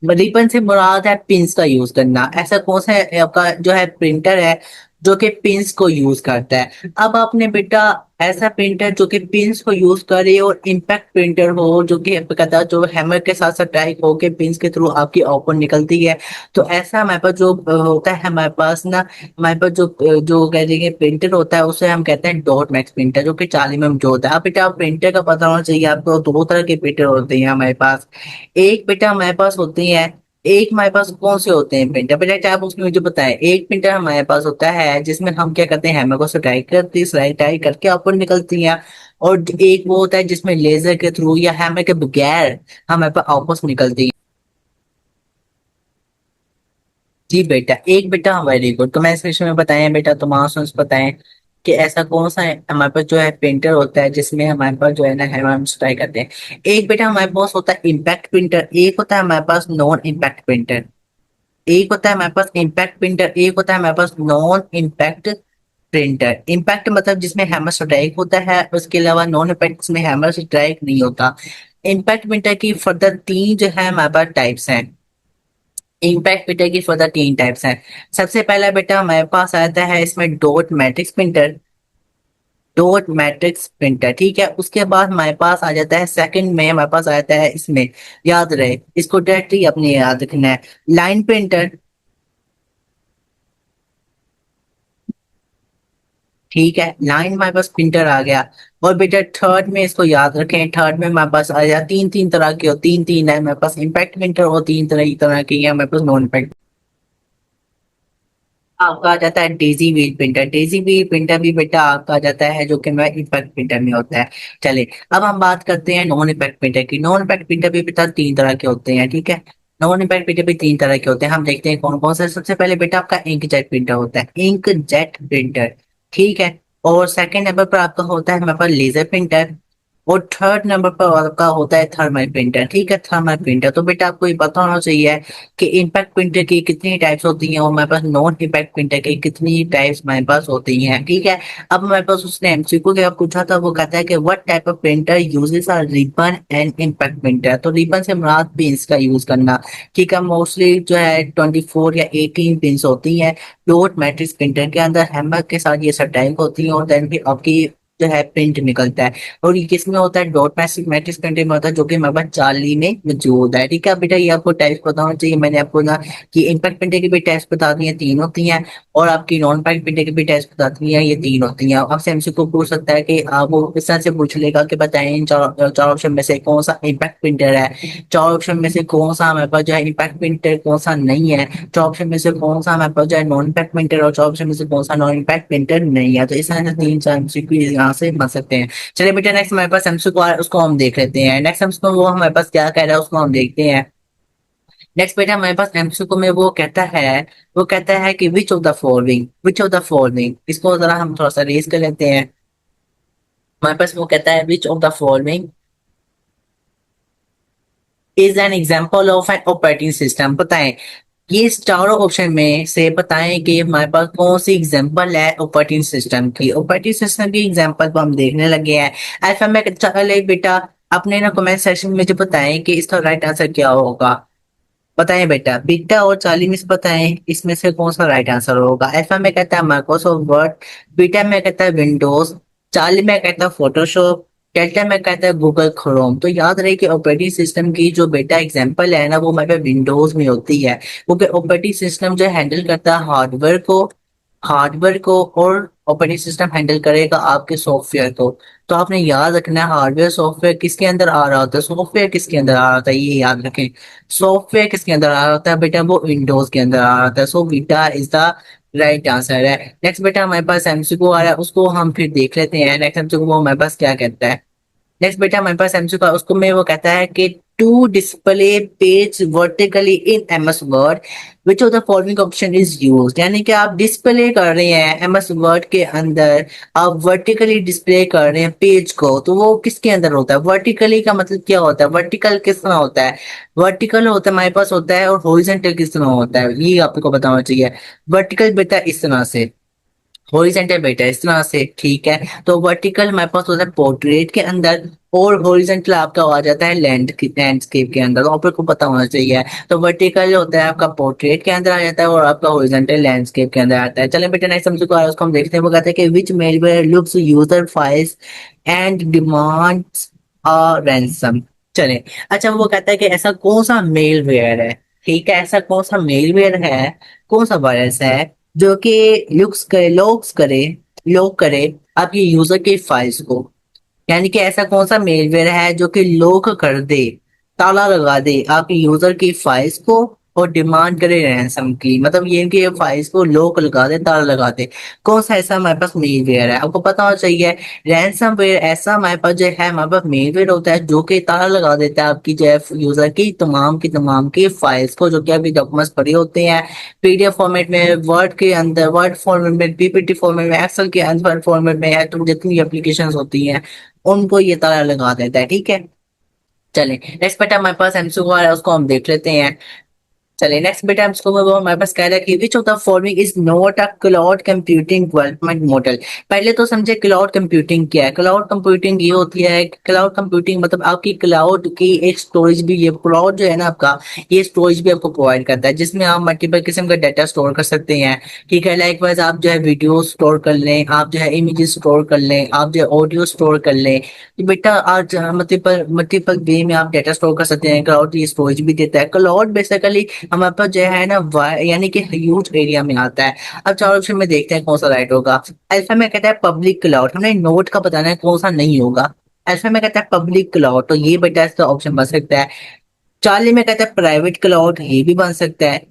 रिबन से मुराद है पिंस का यूज करना। ऐसा कौन सा आपका जो है प्रिंटर है जो कि पिंस को यूज करता है? अब आपने बेटा ऐसा प्रिंटर जो कि पिंस को यूज करे और इम्पैक्ट प्रिंटर हो, जो कि कहता जो हैमर के साथ साथ टाइप हो के पिंस के थ्रू आपकी ओपन निकलती है, तो ऐसा हमारे पास जो होता है, हमारे पास ना, हमारे पास जो कह देंगे प्रिंटर होता है उसे हम कहते हैं डॉट मैक्स प्रिंटर, जो कि 40 mm जो होता है। अब बेटा प्रिंटर का पता होना चाहिए आपको, दो तरह के प्रिंटर होते हैं हमारे पास। एक बेटा हमारे पास होती है, एक हमारे पास कौन से होते हैं प्रिंटर? बेटा क्या आप उसमें मुझे बताएं। एक प्रिंटर हमारे पास होता है जिसमें हम क्या करते हैं, हैमर को स्ट्राइक करते हैं, स्ट्राइक टाइप करके ऊपर निकलती हैं। और एक वो होता है जिसमें लेजर के थ्रू या हैमर के बगैर हमारे पास आपस निकलती है। जी बेटा, एक बेटा वेरी गुड। तो मैं इस विषय में बताएं बेटा, तो मासूम बताएं कि ऐसा कौन सा है हमारे पास जो है प्रिंटर होता है जिसमें हमारे पास जो है ना हम ट्राई करते हैं। एक बेटा हमारे पास होता है इम्पैक्ट प्रिंटर, एक होता है हमारे पास नॉन इम्पैक्ट प्रिंटर। एक होता है हमारे पास इम्पैक्ट प्रिंटर, एक होता है हमारे पास नॉन इम्पैक्ट प्रिंटर। इम्पैक्ट मतलब जिसमें हैमर स्ट्राइक होता है, उसके अलावा नॉन इम्पैक्ट जिसमें हैमर स्ट्राइक नहीं होता। इम्पैक्ट प्रिंटर की फर्दर तीन जो है हमारे पास टाइप्स हैं। इम्पैक्ट प्रिंटर की फर्दर तीन टाइप्स हैं। सबसे पहला बेटा हमारे पास आता है इसमें dot matrix printer. Dot matrix printer, ठीक है। उसके बाद हमारे पास आ जाता है सेकंड में, हमारे पास आ जाता है इसमें, याद रहे इसको डायरेक्टली अपने याद रखना है, लाइन प्रिंटर। ठीक है, लाइन हमारे पास प्रिंटर आ गया। और बेटा थर्ड में इसको याद रखें, थर्ड में हमारे पास आ जाए तीन तीन तरह के, और तीन तीन है हमारे पास इम्पैक्ट प्रिंटर, और तीन तरह की है हमारे पास नॉन इम्पैक्ट। आपका आ जाता है Daisy wheel printer. Daisy wheel printer भी बेटा आपका आ जाता है जो कि मैं इम्पैक्ट प्रिंटर में होता है। चले, अब हम बात करते हैं नॉन इम्पैक्ट प्रिंटर की। नॉन इम्पैक्ट प्रिंटर भी बेटा तीन तरह के होते हैं, ठीक है। नॉन इम्पैक्ट प्रिंटर भी तीन तरह के होते हैं, हम देखते हैं कौन कौन से। सबसे पहले बेटा आपका इंक जेट प्रिंटर होता है, इंक जेट प्रिंटर, ठीक है। और सेकंड नंबर पर आपका होता है हमारे पास लेजर प्रिंटर। और थर्ड नंबर पर आपका होता है थर्मल प्रिंटर, ठीक है, थर्मल प्रिंटर। तो बेटा आपको ये पता होना चाहिए कि इम्पैक्ट प्रिंटर की कितनी टाइप्स होती हैं, और हमारे पास नॉन इम्पैक्ट प्रिंटर की कितनी टाइप्स हमारे पास होती हैं, ठीक है। अब हमारे पास उसने एमसीक्यू क्या पूछा था, वो कहता है कि what type of printer uses are ribbon and impact printer. तो रिबन से मुराद पिंस का यूज करना, ठीक है। मोस्टली जो है 24 या 18 पिंस होती हैं। डॉट मैट्रिक्स प्रिंटर के अंदर हैमर के साथ ये सब टाइप होती हैं, और देन फिर आपकी जो है प्रिंट निकलता है। और ये किसमें होता है, डॉट मैट्रिक्स प्रिंटिंग में होता है, जो कि हमारे पास जाली में मौजूद है, ठीक है। बेटा ये आपको टाइप्स पता होना चाहिए। मैंने आपको ना कि इम्पैक्ट प्रिंटिंग की भी टाइप्स बता दी हैं, तीन होती हैं। और आपकी नॉन इम्पैक्ट प्रिंटिंग की भी टाइप्स बता दी हैं, ये तीन होती हैं। आपसे एमसीक्यू पूछ सकता है कि आप वो इस तरह से पूछ लेगा कि बताएं इन चार ऑप्शन में से कौन सा इम्पैक्ट प्रिंटर है, चार ऑप्शन में से कौन सा हमारे पास जो है इम्पैक्ट प्रिंटर, कौन सा नहीं है, चार ऑप्शन में से कौन सा हमारे पास जो है नॉन इम्पैक्ट प्रिंटर, और चार ऑप्शन में से कौन सा नॉन इम्पैक्ट प्रिंटर नहीं है। तो इस तरह से तीन चार एमसीक्यू यहाँ से बन सकते हैं। चलिए बेटा नेक्स्ट हमारे पास एमसीक्यू आ रहा है, उसको हम देख लेते हैं। नेक्स्ट एमसीक्यू वो हमारे पास क्या कह रहा है उसको हम देखते हैं। नेक्स्ट बेटा हमारे पास एमसीक्यू में वो कहता है, वो कहता है कि विच ऑफ द फॉलोइंग, इसको जरा हम थोड़ा सा रेस कर लेते हैं। हमारे पास वो कहता है विच of the following is an example of an operating system. बताएं ये इस चारों ऑप्शन में से बताएं कि हमारे पास कौन सी एग्जांपल है ऑपरेटिंग सिस्टम की। ऑपरेटिंग सिस्टम की एग्जांपल को हम देखने लगे हैं। अल्फा में चले बेटा, अपने ना कमेंट सेक्शन में जो बताएं कि इसका राइट आंसर क्या होगा। बताएं बेटा, बीटा और 40 में से बताएं इसमें से कौन सा राइट आंसर होगा। अल्फा में कहता है माइक्रोसॉफ्ट वर्ड, बीटा में कहता है विंडोज, 40 में कहता है फोटोशॉप, डेल्टा में कहता है गूगल क्रोम। तो याद रहे कि ऑपरेटिंग सिस्टम की जो बेटा एग्जांपल है ना, वो हमारे विंडोज में होती है, क्योंकि ऑपरेटिंग सिस्टम जो हैंडल करता है हार्डवेयर को और ऑपरेटिंग सिस्टम हैंडल करेगा आपके सॉफ्टवेयर को। तो आपने याद रखना है हार्डवेयर सॉफ्टवेयर किसके अंदर आ रहा होता है, सॉफ्टवेयर किसके अंदर आ रहा होता है, ये याद रखें। सॉफ्टवेयर किसके अंदर आ रहा होता है बेटा, वो विंडोज के अंदर आ रहा होता है। So beta is the right answer है। नेक्स्ट बेटा हमारे पास एमसीक्यू आ रहा है, उसको हम फिर देख लेते हैं। नेक्स्ट एमसीक्यू वो हमारे पास क्या कहता है। नेक्स्ट बेटा हमारे पास एमसीक्यू का उसको में वो कहता है कि to display page vertically in MS Word which of the following option is used. यानी कि आप डिस्प्ले कर रहे हैं एमएस वर्ड के अंदर, आप वर्टिकली डिस्प्ले कर रहे हैं पेज को, तो वो किसके अंदर होता है। वर्टिकली का मतलब क्या होता है, वर्टिकल किस तरह होता है, वर्टिकल होता है हमारे पास होता है, और हॉरिजॉन्टल किस तरह होता है, ये आपको बताना चाहिए। वर्टिकल बेटा इस तरह से, हॉरिजेंटल बेटा इस तरह से, ठीक है। तो वर्टिकल हमारे पास होता है पोर्ट्रेट के अंदर, और हॉरिजेंटल आपका आ जाता है लैंडस्केप के अंदर, तो आपको पता होना चाहिए। तो वर्टिकल होता है आपका पोर्ट्रेट के अंदर आ जाता है, और आपका हॉरिजेंटल लैंडस्केप के अंदर आता है। चलें बेटा नेक्स्ट हम उसको हम देखते हैं। वो कहते हैं कि which malware locks user files and demands a ransom. चले, अच्छा वो कहता है कि ऐसा कौन सा मेलवेयर है, ठीक है, ऐसा कौन सा मेलवेयर है, कौन सा वायरस है जो कि लॉक करे आपके यूजर के फाइल्स को। यानी कि ऐसा कौन सा मेलवेयर है जो कि लॉक कर दे, ताला लगा दे आपके यूजर की फाइल्स को, और डिमांड करे रैंसम की, मतलब ये कि फाइल्स को लॉक लगा दे, ताला लगा दे। कौन सा ऐसा हमारे पास मेलवेयर है, आपको पता होना चाहिए। रैंसम वेयर ऐसा हमारे पास जो है, हमारे पास मेलवेयर होता है जो कि ताला लगा देता है आपकी जो है यूजर की तमाम की फाइल्स को, जो कि आपके डॉक्यूमेंट्स पड़े होते हैं पीडीएफ फॉर्मेट में, वर्ड के अंदर वर्ड फॉर्मेट में, पीपीटी फॉर्मेट में, एक्सेल के अंदर फॉर्मेट में है, तो जितनी एप्लीकेशंस होती हैं उनको ये ताला लगा देता है, ठीक है। चलें नेक्स्ट बेटा हमारे पास एमसीक्यू आ रहा है, उसको हम देख लेते हैं। चलिए नेक्स्ट बेटा हम इसको वो हमारे पास कह रहा है कि which of the following is not a cloud computing development model. पहले तो समझे क्लाउड कंप्यूटिंग क्या है। क्लाउड कंप्यूटिंग ये होती है, क्लाउड कंप्यूटिंग मतलब आपकी क्लाउड की एक स्टोरेज भी, ये क्लाउड जो है ना आपका, ये स्टोरेज भी आपको प्रोवाइड करता है जिसमें आप मल्टीपल किस्म का डाटा स्टोर कर सकते हैं। ठीक है, लाइकवाइज आप जो है वीडियो स्टोर कर लें, आप जो है इमेजेस स्टोर कर लें, आप जो है ऑडियो स्टोर कर लें। तो बेटा आज मल्टीपल मल्टीपल वे में आप डाटा स्टोर कर सकते हैं। क्लाउड ये स्टोरेज भी देता है। क्लाउड बेसिकली हमारे पास जो है ना यानी कि ह्यूज एरिया में आता है। अब चार ऑप्शन में देखते हैं कौन सा राइट होगा। अल्फा में कहता है पब्लिक क्लाउड, हमने नोट का बताना है कौन सा नहीं होगा। अल्फा में कहता है पब्लिक क्लाउड, तो ये बेटा इसका ऑप्शन बन सकता है। चार्ली में कहता है प्राइवेट क्लाउड, ये भी बन सकता है,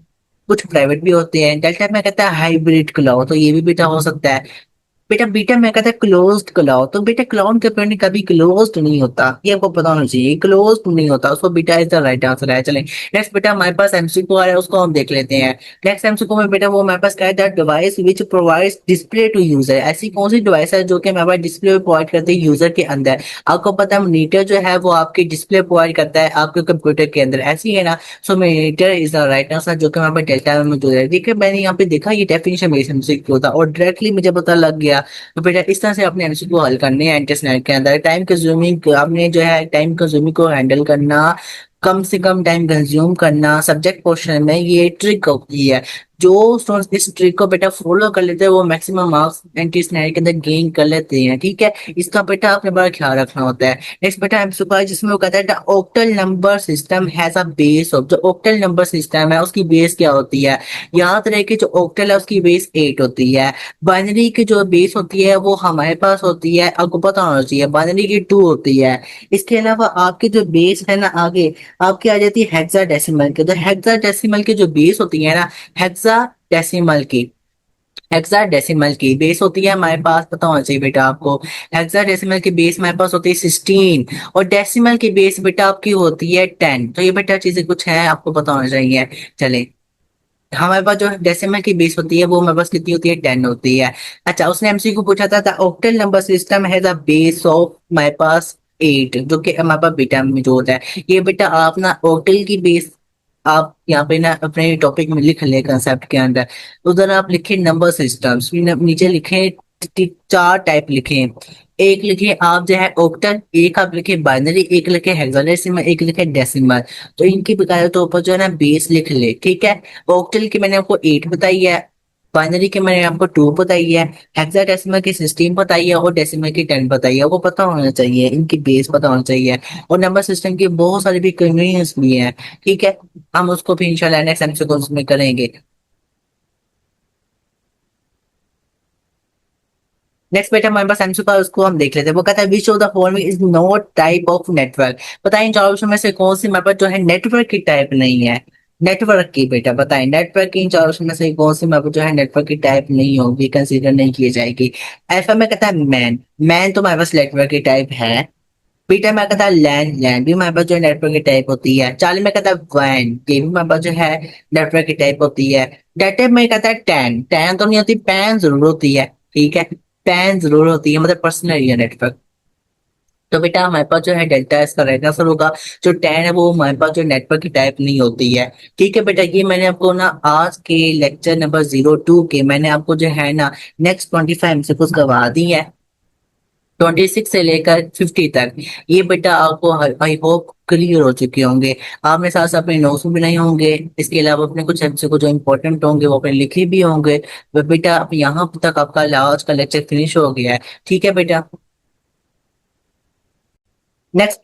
कुछ प्राइवेट भी होते हैं। डेल्टा में कहता है हाइब्रिड क्लाउड, तो ये भी बेटा हो सकता है। बेटा बीटा में कहता है क्लोज्ड क्लाउड, तो बेटा क्लाउड कंप्यूटिंग कभी क्लोज्ड नहीं होता, ये आपको पता होना चाहिए, क्लोज्ड नहीं होता, उसको beta is the right answer है। चलें नेक्स्ट बेटा हमारे पास एमसीक्यू आ रहा है, उसको हम देख लेते हैं। नेक्स्ट एमसीक्यू में बेटा वो हमारे पास कहता है device which provides display to user. ऐसी कौन सी डिवाइस है जो कि हमारे पास डिस्प्ले प्रोवाइड करती है यूजर के अंदर। आपको पता है मॉनिटर जो है वो आपकी डिस्प्ले प्रोवाइड करता है आपके कंप्यूटर के अंदर, ऐसी है ना। So monitor is the right answer, जो कि हमारे पास डेल्टा में मौजूद है। देखिए मैंने यहाँ पे देखा ये डेफिनेशन मेरे एमसीक्यू था और डायरेक्टली मुझे पता लग गया। तो बेटा इस तरह से अपने एमसीक्यू हल करने हैं इंटरनेट के अंदर। टाइम कंज्यूमिंग, आपने जो है टाइम कंज्यूमिंग को हैंडल करना, कम से कम टाइम कंज्यूम करना सब्जेक्ट पोर्शन में, ये ट्रिक होती है। जो स्टूडेंट्स इस ट्रिक को बेटा फॉलो कर लेते हैं वो मैक्सिमम मार्क्स एंटी के अंदर गेन कर लेते हैं। ठीक है, इसका बेटा आपने बड़ा ख्याल रखना होता है। नेक्स्ट बेटा एमसीक्यू है जिसमें वो कहता है the octal number system has a base of. जो ऑक्टल नंबर सिस्टम है उसकी बेस क्या होती है। याद रहे कि जो ऑक्टल है उसकी बेस 8 होती है। बाइनरी की जो बेस होती है वो हमारे पास होती है, आपको पता होना चाहिए, बाइनरी की 2 होती है। इसके अलावा आपकी जो बेस है ना आगे आपकी आ जाती है हेक्साडेसिमल की। तो हेक्साडेसिमल की जो बेस होती है ना, हेक्साडेसिमल की, हेक्साडेसिमल की बेस होती है हमारे पास, पता होना चाहिए बेटा आपको। हेक्साडेसिमल की बेस हमारे पास होती है 16 और डेसिमल की बेस बेटा आपकी होती है 10। तो ये बेटा चीजें कुछ है आपको पता होना चाहिए। चले हमारे पास जो डेसिमल की बेस होती है वो हमारे पास कितनी होती है, 10 होती है। अच्छा उसने एमसीक्यू पूछा था the octal number system has a base of हमारे पास 8, जो कि हमारे पास बीटा में मौजूद है। ये बेटा आप ना ऑक्टल की बेस आप यहाँ पे ना अपने टॉपिक में लिख ले कंसेप्ट के अंदर। उधर आप लिखे नंबर सिस्टम्स, नीचे लिखे 4 टाइप लिखे। एक लिखे आप जो है ऑक्टल, एक आप लिखे बाइनरी, एक लिखे हेक्साडेसिमल, एक लिखे डेसिमल। तो इनकी बकाया तो ऊपर जो है ना बेस लिख ले। ठीक है, ऑक्टल की मैंने आपको 8 बताई है, बाइनरी की मैंने आपको 2 बताई है, हेक्साडेसिमल की 16 बताई है और डेसिमल की 10 बताई है। वो पता होना चाहिए, इनकी बेस पता होना चाहिए। और नंबर सिस्टम की बहुत सारी भी कन्वीनियंस भी है। ठीक है, हम उसको भी इंशाल्लाह नेक्स्ट एपिसोड में करेंगे। नेक्स्ट बेटा हमारे पास आंसर का उसको हम देख लेते हैं। वो कहता है विच of the following is not type of network. बताएं इन चार ऑप्शन में से कौन सी हमारे पास जो है नेटवर्क की टाइप नहीं है। नेटवर्क की बेटा बताएं, नेटवर्क की इन चार ऑप्शन में से कौन सी हमारे पास जो है नेटवर्क की टाइप नहीं होगी, कंसीडर नहीं की जाएगी। अल्फा में कहता है मैन, मैन तो हमारे पास नेटवर्क की टाइप है। बीटा में कहता है लैंड, लैंड भी हमारे पास जो है नेटवर्क की टाइप होती है। चार्ली में कहता है वैन, ये भी हमारे पास जो है नेटवर्क की टाइप होती है। डेटा में कहता है टैन, टैन तो नहीं होती, पैन जरूर होती है। ठीक है, पैन जरूर होती है, मतलब पर्सनल एरिया नेटवर्क। तो बेटा हमारे पास जो है डेल्टा इसका राइट आंसर होगा। जो टैन है वो हमारे पास जो नेटवर्क की टाइप नहीं होती है। ठीक है बेटा, ये मैंने आपको ना आज के लेक्चर नंबर 02 के मैंने आपको जो है ना नेक्स्ट 25 एमसीक्यूज करवा दी है, 26 से लेकर 50 तक। ये बेटा आपको आई होप क्लियर हो चुके होंगे। आपने साथ साथ अपने नोट्स भी बनाए होंगे, इसके अलावा अपने कुछ एमसीक्यू जो इंपॉर्टेंट होंगे वो अपने लिखे भी होंगे। तो बेटा अब यहाँ तक आपका आज का लेक्चर फिनिश हो गया है। ठीक है बेटा, नेक्स्ट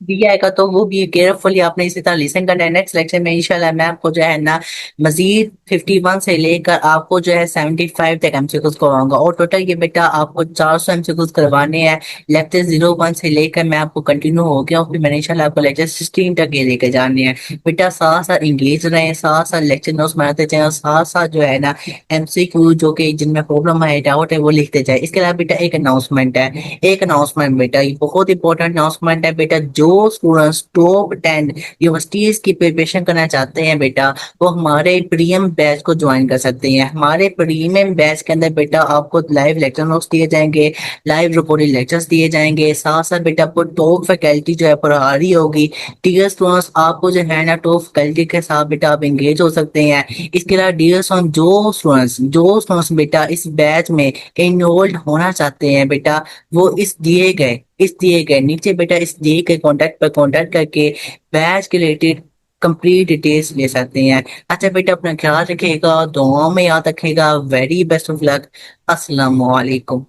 दिया आएगा तो वो भी केयरफुली आपने इसी तरह लिसन करना है। नेक्स्ट लेक्चर में इंशाल्लाह मैं आपको जो है ना मजीद 51 से लेकर आपको जो है 75 तक एमसीक्यूज करवाऊंगा और टोटल ये बेटा आपको 400 एमसीक्यूज करवाने हैं। लेक्चर 01 से लेकर मैं आपको कंटिन्यू हो गया और फिर मैंने इंशाल्लाह आपको लेक्चर 16 तक ये लेकर जाने हैं। बेटा साथ साथ इंग्लिश रहे, साथ साथ लेक्चर नोट्स बनाते जाए और साथ साथ जो है ना एमसीक्यू जो कि जिनमें प्रॉब्लम है डाउट है वो लिखते जाए। इसके अलावा बेटा एक अनाउंसमेंट है, एक अनाउंसमेंट बेटा ये बहुत इंपॉर्टेंट अनाउंसमेंट है बेटा। जो स्टूडेंट्स टॉप 10 यूनिवर्सिटीज की प्रिपरेशन करना चाहते हैं बेटा, वो हमारे प्रीमियम बैच को ज्वाइन कर सकते हैं। हमारे प्रीमियम बैच के अंदर बेटा आपको लाइव लेक्चर नोट्स दिए जाएंगे, लाइव रिकॉर्डेड लेक्चर्स दिए जाएंगे, साथ साथ बेटा आपको टॉप फैकल्टी जो है पढ़ा रही होगी। डियर स्टूडेंट्स, आपको जो है ना टॉप फैकल्टी के साथ बेटा आप एंगेज हो सकते हैं। इसके अलावा डियर स्टूडेंट्स, जो स्टूडेंट्स बेटा इस बैच में इनरोल्ड होना चाहते हैं बेटा, वो इस दिए गए नीचे बेटा इस दिए गए कॉन्टैक्ट पर कॉन्टैक्ट करके बैच के रिलेटेड कंप्लीट डिटेल्स ले सकते हैं। अच्छा बेटा, अपना ख्याल रखिएगा, दुआओं में याद रखिएगा। Very best of luck. अस्सलाम वालेकुम।